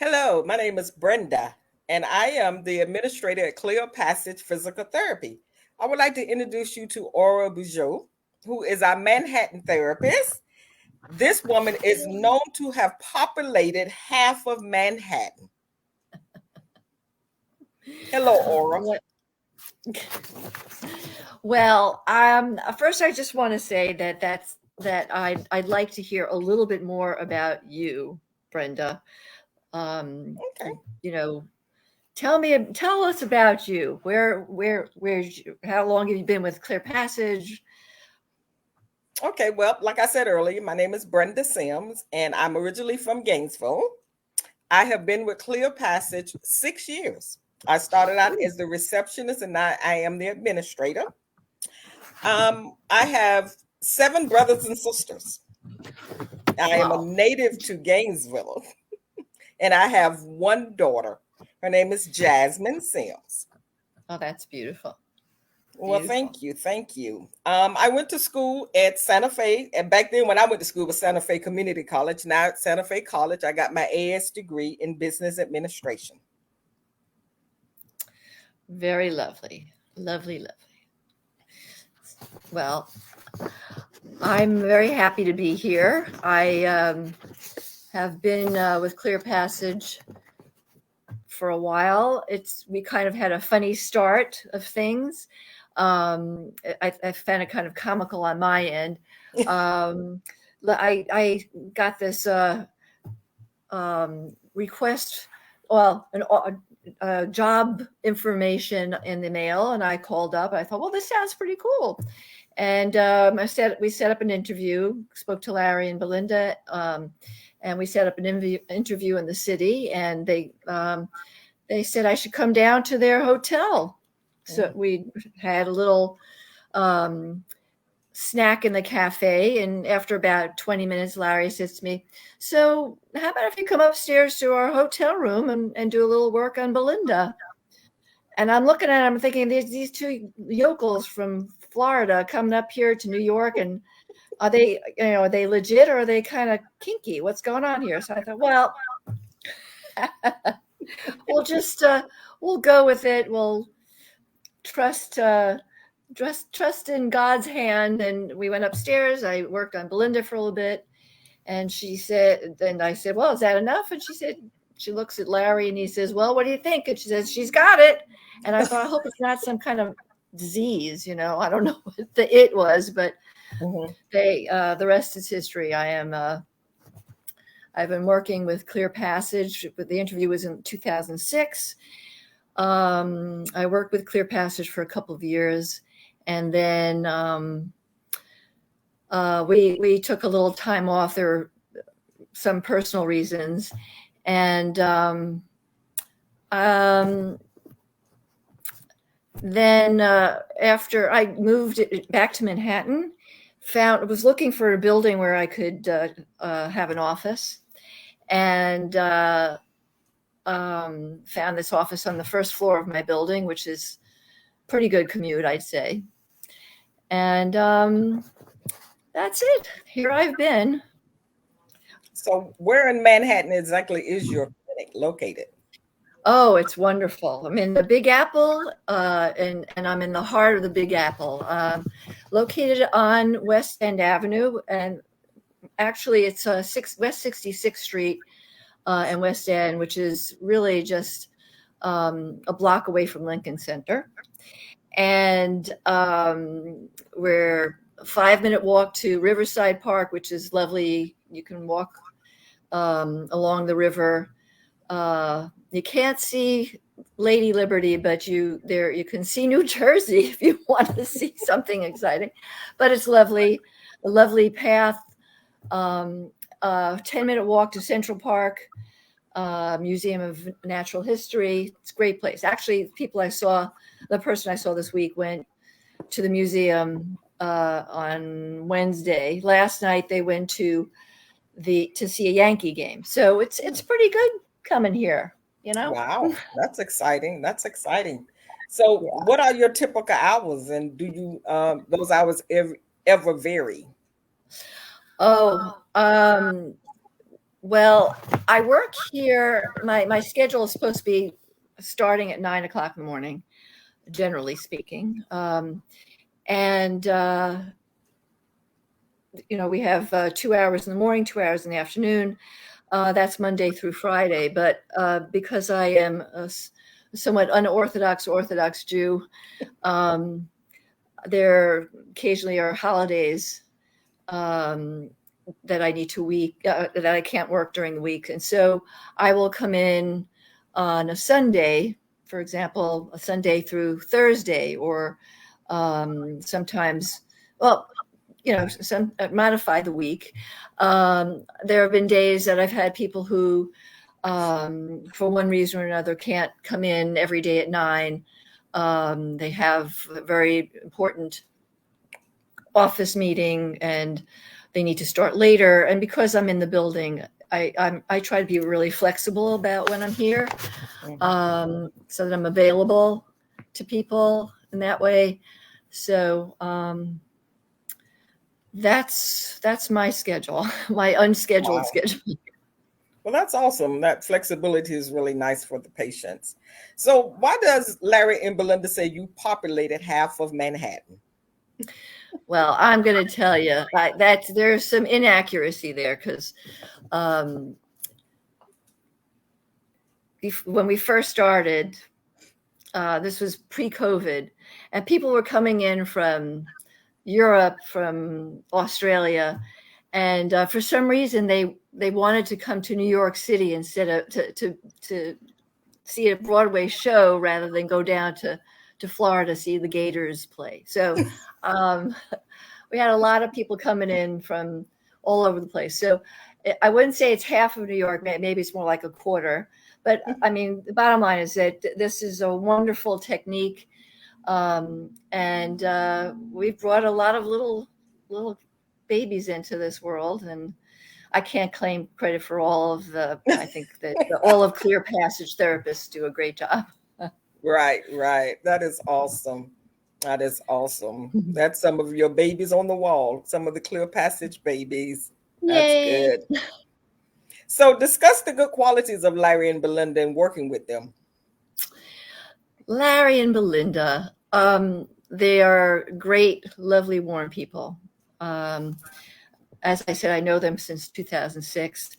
Hello, my name is Brenda, and I am the administrator at Clear Passage Physical Therapy. I would like to introduce you to Aura Bugeaud, who is our Manhattan therapist. This woman is known to have populated half of Manhattan. Hello, Aura. What- Well, first I just want to say that I'd like to hear a little bit more about you, Brenda. Um, Okay. you know, tell us about you. How long have you been with Clear Passage? Okay, well, like I said earlier, my name is Brenda Sims, and I'm originally from Gainesville. I have been with Clear Passage 6 years. I started out as the receptionist, and now I am the administrator. I have seven brothers and sisters. I am a Wow. native to Gainesville, and I have one daughter. Her name is Jasmine Sims. Oh, that's beautiful. Well, Beautiful. thank you, thank you. I went to school at Santa Fe, and back then when I went to school was Santa Fe Community College. Now at Santa Fe College, I got my AS degree in business administration. Very lovely. Lovely, lovely. Well, I'm very happy to be here. I have been with Clear Passage for a while. We kind of had a funny start of things. I found it kind of comical on my end. Um, I got this request, well, job information in the mail, and I called up. I thought, well, this sounds pretty cool. And we set up an interview, spoke to Larry and Belinda, and we set up an interview in the city, and they said I should come down to their hotel. So we had a little snack in the cafe, and after about 20 minutes, Larry says to me, so how about if you come upstairs to our hotel room and do a little work on Belinda? And I'm looking at him thinking, these two yokels from Florida coming up here to New York, and are they legit, or are they kind of kinky? What's going on here? So I thought, well, we'll just we'll go with it. We'll trust trust in God's hand. And we went upstairs. I worked on Belinda for a little bit, and I said, well, is that enough? And she looks at Larry, and he says, well, what do you think? And she says, she's got it. And I thought, I hope it's not some kind of disease. I don't know what it was, but Mhm. the rest is history. I've been working with Clear Passage, but the interview was in 2006. I worked with Clear Passage for a couple of years, and then we took a little time off. There were some personal reasons, and then after I moved back to Manhattan, was looking for a building where I could have an office, and found this office on the first floor of my building, which is pretty good commute, I'd say. And that's it. Here I've been. So, where in Manhattan exactly is your clinic located? Oh, it's wonderful. I'm in the Big Apple, and I'm in the heart of the Big Apple, located on West End Avenue, and actually it's West 66th Street and West End, which is really just a block away from Lincoln Center. And we're a 5-minute walk to Riverside Park, which is lovely. You can walk along the river. You can't see Lady Liberty, but you can see New Jersey if you want to see something exciting. But it's lovely, a lovely path. 10-minute walk to Central Park, Museum of Natural History. It's a great place. Actually, the person I saw this week went to the museum on Wednesday. Last night they went to see a Yankee game. So it's pretty good coming here. Wow, that's exciting. That's exciting. So, Yeah. what are your typical hours, and do you those hours ever vary? Oh, Well, I work here. My schedule is supposed to be starting at 9 o'clock in the morning, generally speaking. And we have 2 hours in the morning, 2 hours in the afternoon. That's Monday through Friday. But because I am a somewhat unorthodox Orthodox Jew, um, there occasionally are holidays um, that I need to that I can't work during the week, and so I will come in on a Sunday, for example, a Sunday through Thursday, or sometimes, well, some modify the week. There have been days that I've had people who, for one reason or another, can't come in every day at 9. They have a very important office meeting and they need to start later. And because I'm in the building, I try to be really flexible about when I'm here, so that I'm available to people in that way. So that's my schedule, my unscheduled Wow. schedule. Well, that's awesome. That flexibility is really nice for the patients. So, why does Larry and Belinda say you populated half of Manhattan? Well, I'm going to tell you that there's some inaccuracy there because um, when we first started, this was pre-COVID, and people were coming in from Europe, from Australia, and for some reason they wanted to come to New York City instead of to see a Broadway show rather than go down to Florida to see the Gators play. So um, we had a lot of people coming in from all over the place. So I wouldn't say it's half of New York. Maybe it's more like a quarter. But I mean, the bottom line is that this is a wonderful technique, and we've brought a lot of little babies into this world. And I can't claim credit for all of the. I think that all of Clear Passage therapists do a great job. Right, right. That is awesome. That is awesome. That's some of your babies on the wall, some of the Clear Passage babies. That's Yay! good. So, discuss the good qualities of Larry and Belinda and working with them. Larry and Belinda, they are great, lovely, warm people. Um, as I said, I know them since 2006,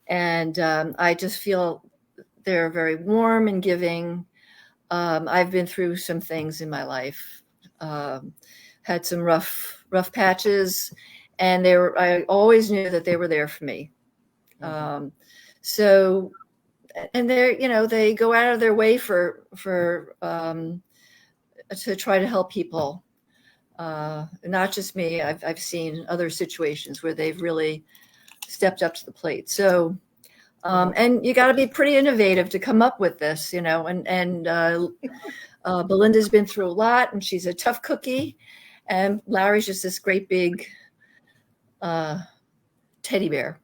and I just feel they're very warm and giving. I've been through some things in my life, um, had some rough patches, and I always knew that they were there for me. Mhm. Um, so, and they go out of their way for to try to help people. Not just me. I've seen other situations where they've really stepped up to the plate. So, Mhm. and you got to be pretty innovative to come up with this, and Belinda's been through a lot, and she's a tough cookie, and Larry's just this great big uh, teddy bear.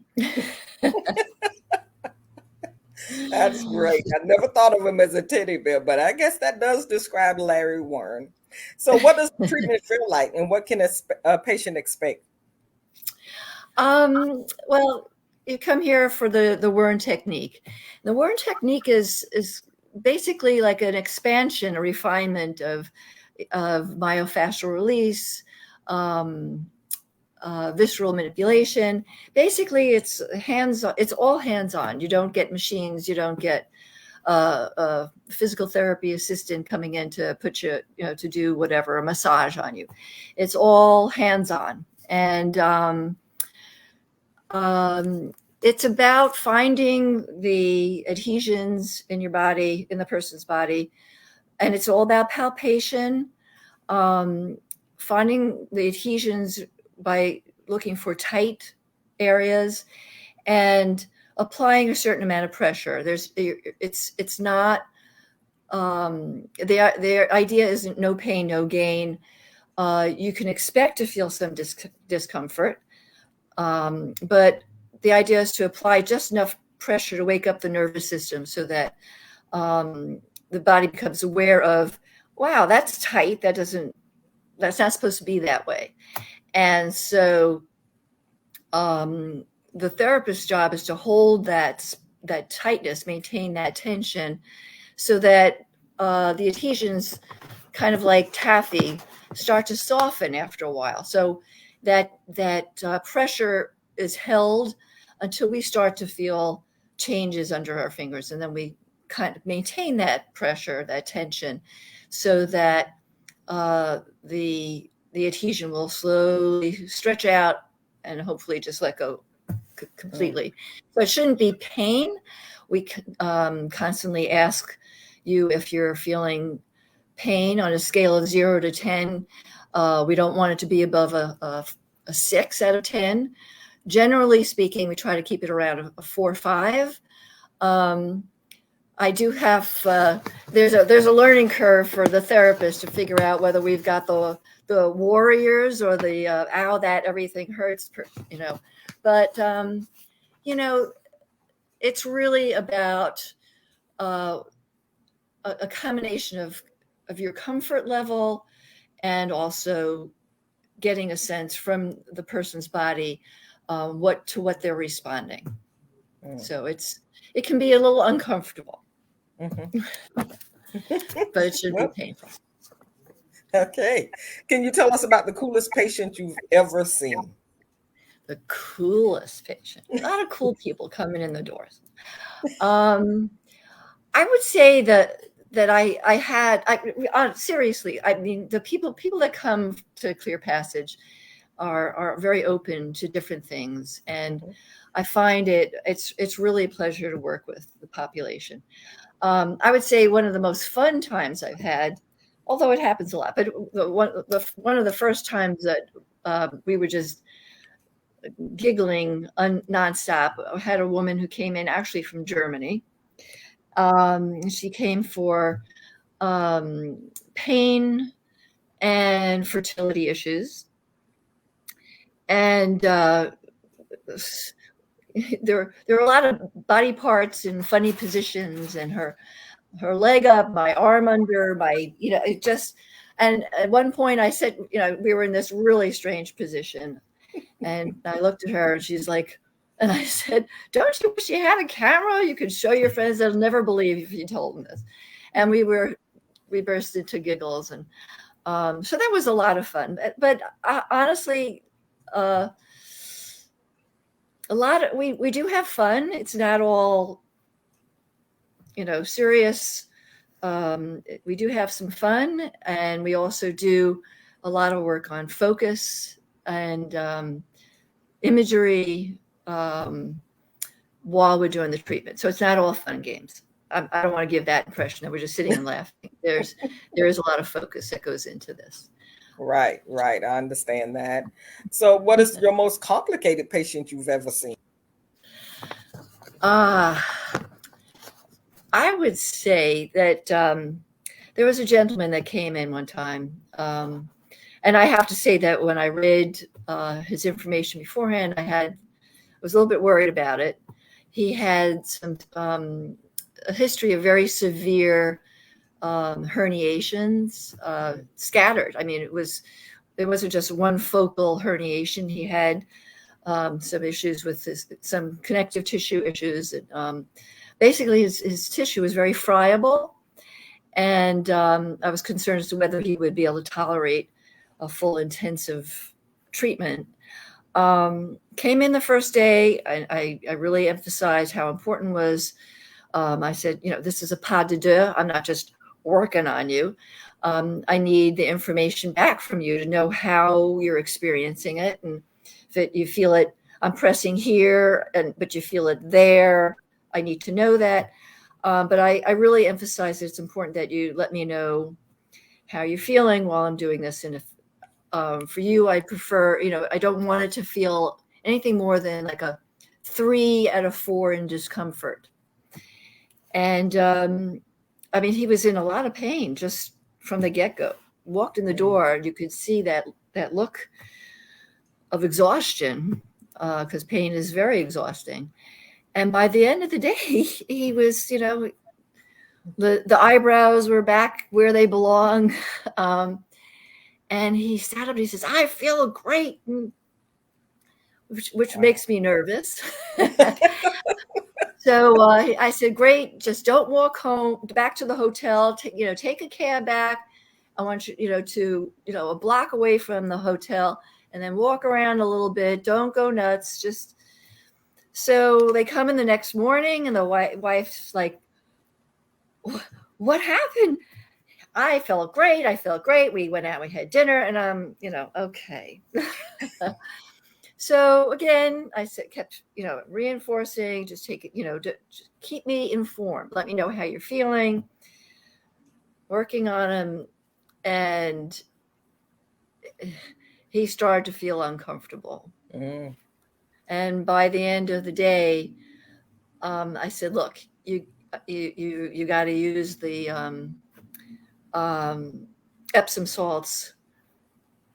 That's great. I never thought of him as a teddy bear, but I guess that does describe Larry Warren. So, what does treatment feel like, and what can a patient expect? Well, you come here for the Wern technique. The Wern technique is basically like an expansion, a refinement of myofascial release, um, visceral manipulation. Basically, it's hands on. It's all hands on. You don't get machines. You don't get a physical therapy assistant coming in to put to do whatever, a massage on you. It's all hands on, and it's about finding the adhesions in your body, in the person's body, and it's all about palpation, um, finding the adhesions by looking for tight areas and applying a certain amount of pressure. It's not their idea isn't no pain, no gain. You can expect to feel some discomfort, but the idea is to apply just enough pressure to wake up the nervous system so that the body becomes aware of, wow, that's tight. That's not supposed to be that way. And so the therapist's job is to hold that tightness, maintain that tension, so that the adhesions, kind of like taffy, start to soften after a while. So that pressure is held until we start to feel changes under our fingers, and then we kind of maintain that pressure, that tension, so that the adhesion will slowly stretch out and hopefully just let go completely. So it shouldn't be pain. We constantly ask you if you're feeling pain on a scale of 0 to 10. We don't want it to be above a 6 out of 10. Generally speaking, we try to keep it around a 4 or 5. I do have there's a learning curve for the therapist to figure out whether we've got the warriors or the ow that everything hurts, but it's really about a combination of your comfort level and also getting a sense from the person's body what they're responding. So it can be a little uncomfortable. But it shouldn't be painful. Okay. Can you tell us about the coolest patient you've ever seen? The coolest patient. A lot of cool people coming in the doors. I would say that seriously, I mean, the people that come to Clear Passage are very open to different things, and I find it's really a pleasure to work with the population. I would say one of the most fun times I've had, although it happens a lot, but one of the first times that we were just giggling nonstop. I had a woman who came in actually from Germany. She came for pain and fertility issues. And there were a lot of body parts in funny positions, and her leg up, my arm under, it just, and at one point I said, we were in this really strange position, and I looked at her and she's like, and I said, don't you wish you had a camera? You could show your friends. They'll never believe if you told them this. And we burst into giggles. And so that was a lot of fun. But honestly, we do have fun. It's not all, serious. We do have some fun, and we also do a lot of work on focus and imagery while we're doing the treatment. So it's not all fun games. I don't want to give that impression that we're just sitting and laughing. There is a lot of focus that goes into this. Right. I understand that. So what is your most complicated patient you've ever seen? I would say that there was a gentleman that came in one time. And I have to say that when I read his information beforehand, I was a little bit worried about it. He had a history of very severe herniations, scattered. I mean, there wasn't just one focal herniation. He had some issues with some connective tissue issues. And, basically, his tissue was very friable, and I was concerned as to whether he would be able to tolerate a full intensive treatment. Came in the first day. I really emphasized how important was. I said, this is a pas de deux. I'm not just working on you. I need the information back from you to know how you're experiencing it, and if you feel it, I'm pressing here, but you feel it there. I need to know that. But I really emphasize that it's important that you let me know how you're feeling while I'm doing this. And if for you, I prefer, I don't want it to feel anything more than like a 3 out of 4 in discomfort. And I mean, he was in a lot of pain just from the get-go. Walked in the door, and you could see that look of exhaustion, because pain is very exhausting. And by the end of the day, he was, the eyebrows were back where they belong. And he sat up and he says, I feel great. And which Wow. makes me nervous. So I said, "Great, just don't walk home back to the hotel. Take a cab back. I want you, to a block away from the hotel, and then walk around a little bit. Don't go nuts. Just." So they come in the next morning, and the wife's like, "What happened?" I felt great. I felt great. We went out. We had dinner, and okay. So again, I said, kept reinforcing, just take it, just keep me informed. Let me know how you're feeling. Working on him, and he started to feel uncomfortable. Mm. And by the end of the day, I said, "Look, you got to use the um, Epsom salts.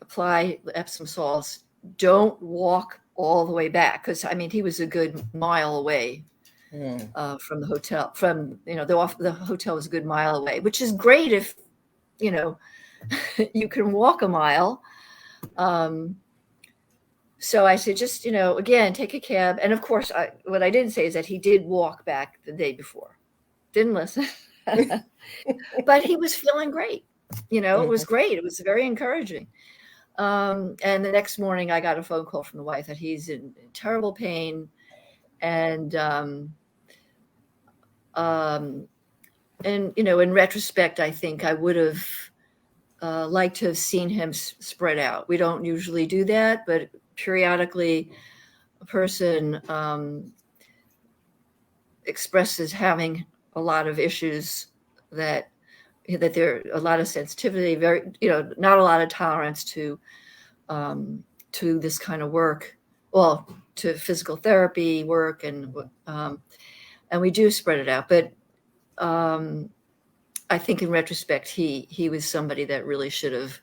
Apply the Epsom salts. Don't walk all the way back, because I mean he was a good mile away Mm. from the hotel. From the hotel was a good mile away, which is great if you know you can walk a mile. Um, so I said, just again, take a cab. And of course, what I didn't say is that he did walk back the day before. Didn't listen, but he was feeling great. It was Mhm. great. It was very encouraging. And the next morning, I got a phone call from the wife that he's in terrible pain, and um, in retrospect, I think I would have liked to have seen him spread out. We don't usually do that, but periodically, a person expresses having a lot of issues that there a lot of sensitivity, very not a lot of tolerance um, to this kind of work. Well, to physical therapy work, and we do spread it out. But um, I think in retrospect, he was somebody that really should have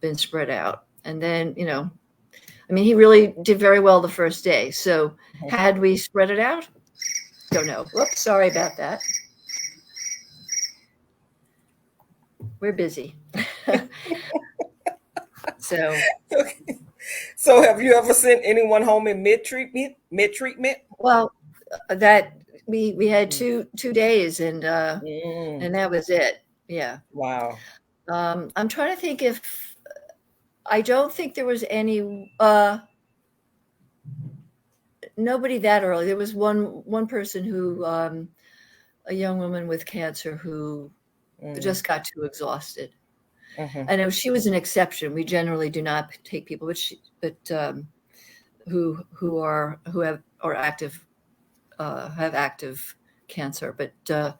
been spread out. And then I mean, he really did very well the first day. So Mhm. had we spread it out, don't know. Whoops, sorry about that. We're busy. So, So, have you ever sent anyone home in mid treatment? Mid treatment? well, that we had Mm. two days, Mm. and that was it. Yeah. Wow. I'm trying to think if I don't think there was any nobody that early. There was one person who a young woman with cancer who Mm. just got too exhausted. Mhm. I know she was an exception. We generally do not take people, but who have or active have active cancer. But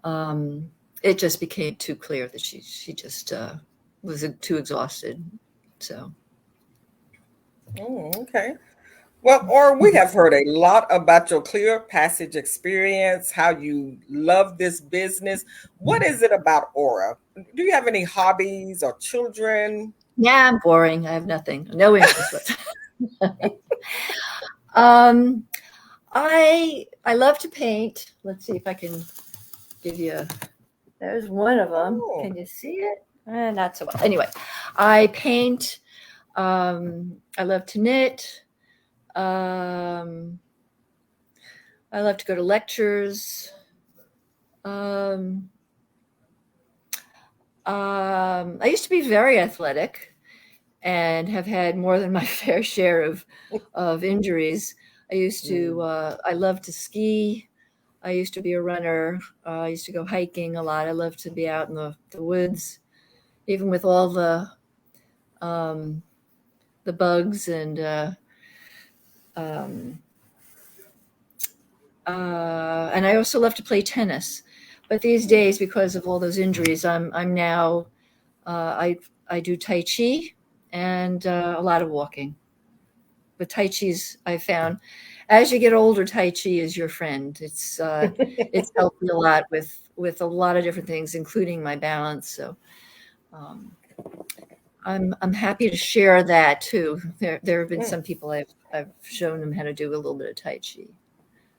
um, it just became too clear that she just was too exhausted. So Mm, okay. Well, or we have heard a lot about your clear passage experience, how you love this business. What is it about Aura? Do you have any hobbies or children? yeah, I'm boring. I have nothing, no interest whatsoever. um, I love to paint. Let's see if I can give you. There's one of them. Oh. Can you see it? Not so well. Anyway, I paint. I love to knit. Um, I love to go to lectures. Um, I used to be very athletic and have had more than my fair share of injuries. I used to. Mm. I love to ski. I used to be a runner. I used to go hiking a lot. I love to be out in the woods, even with all um, the bugs um, and I also love to play tennis. But these days, because of all those injuries, I'm now I do Tai Chi and a lot of walking. But Tai Chi's I found as you get older, Tai Chi is your friend. It's helped me a lot with a lot of different things, including my balance. So um, I'm happy to share that too. There have been Mm. some people I've shown them how to do a little bit of Tai Chi.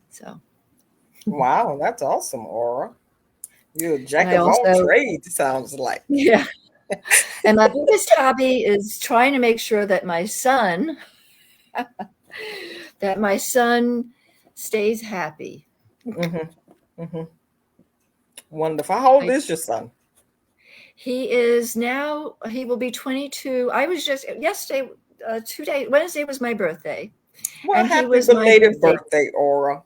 So Wow, that's awesome, Aura. You're a and jack I of all also trades, sounds like. yeah. And my biggest hobby is trying to make sure that my son that my son stays happy. Mm-hmm. Mm-hmm. Wonderful. How old I, is your son? he is now, he will be 22. I was just, yesterday, 2 days, Wednesday was my birthday, Well, and he happy was my belated birthday. birthday, Aura.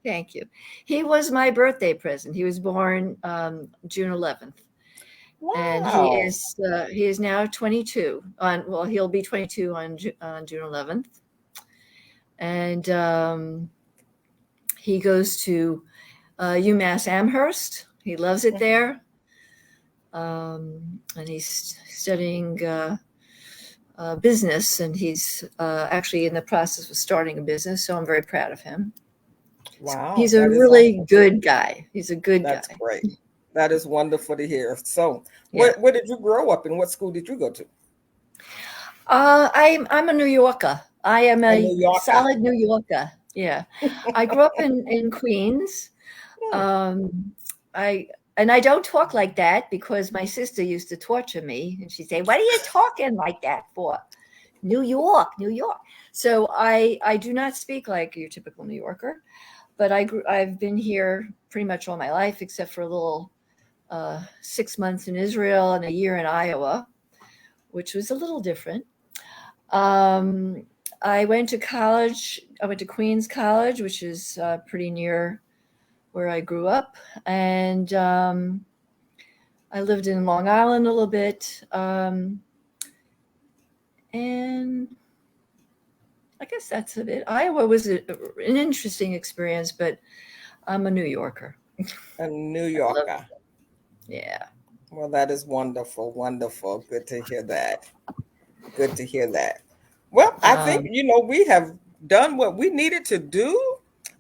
Thank you. He was my birthday present. He was born June 11th. And Wow. he is now 22 on, well, he'll be 22 on June 11th. And he goes to UMass Amherst. He loves it Mhm. there. And he's studying business, and he's actually in the process of starting a business. So I'm very proud of him. Wow, He's a that is really awesome. good guy. He's a good That's guy. great. That is wonderful to hear. So, Yeah. where did you grow up and what school did you go to? I'm a New Yorker. I am A a New Yorker. solid New Yorker. Yeah. I grew up in Queens. Hmm. Um, I and I don't talk like that because my sister used to torture me, and she'd say, "What are you talking like that for?" New York, New York. So I do not speak like your typical New Yorker, but I've been here pretty much all my life, except for a little 6 months in Israel and a year in Iowa, which was a little different. Um, I went to college. I went to Queens College, which is pretty near where I grew up, and I lived in Long Island a little bit, and I guess that's a bit. Iowa was an interesting experience, but I'm a New Yorker. A New I love, Yorker. yeah. Well, that is wonderful. Wonderful. Good to hear that. Good to hear that. Well, I think, Um, we have done what we needed to do.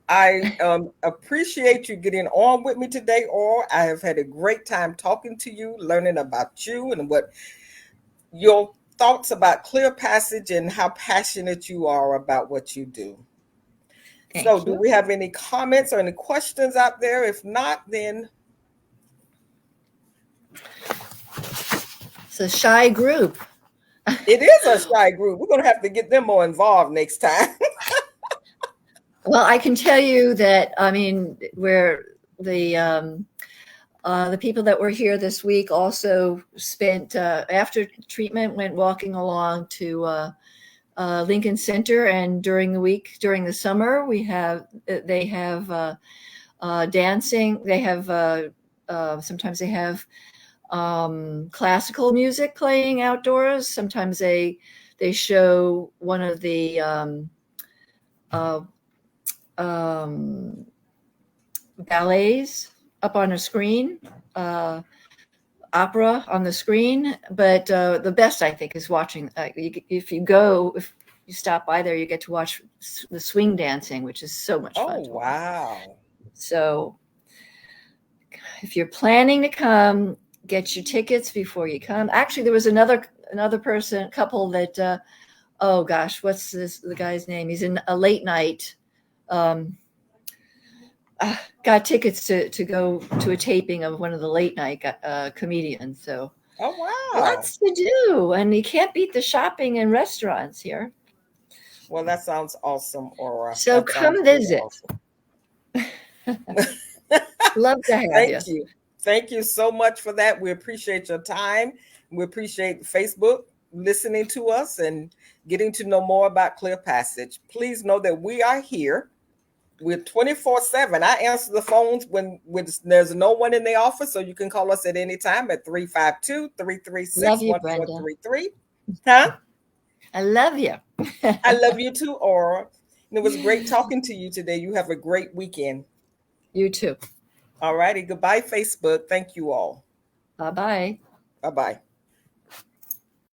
I appreciate you getting on with me today, or I have had a great time talking to you, learning about you and what your thoughts about Clear Passage and how passionate you are about what you do. So, Thank do you. we have any comments or any questions out there? If not, then It's a shy group. it is a shy group. We're going to have to get them more involved next time. Well, I can tell you that, I mean, where the people that were here this week also spent, after treatment, went walking along to Lincoln Center, and during the week, during the summer, they have dancing. They have sometimes they have classical music playing outdoors. Sometimes they show one of the uh, um, ballets up on a screen, uh, opera on the screen. But the best, I think, is watching. If you stop by there, you get to watch the swing dancing, which is so much Oh, fun to watch. wow. So if you're planning to come, get your tickets before you come. Actually, there was another couple that oh gosh, what's the guy's name? He's in a late night. Um, got tickets to go to a taping of one of the late night comedians. So Oh, wow. lots to do, and you can't beat the shopping and restaurants here. Well, that sounds awesome, Aura. So That sounds come really visit. awesome. Love to have you. Thank you. Thank you so much for that. We appreciate your time. We appreciate Facebook listening to us and getting to know more about Clear Passage. Please know that we are here. We're 24/7. I answer the phones when there's no one in the office, so you can call us at any time at 352-336-1433. Love you, Brenda. Huh? I love you. I love you too, Aura. And it was great talking to you today. You have a great weekend. You too. All righty. Goodbye, Facebook. Thank you all. Bye bye. Bye bye.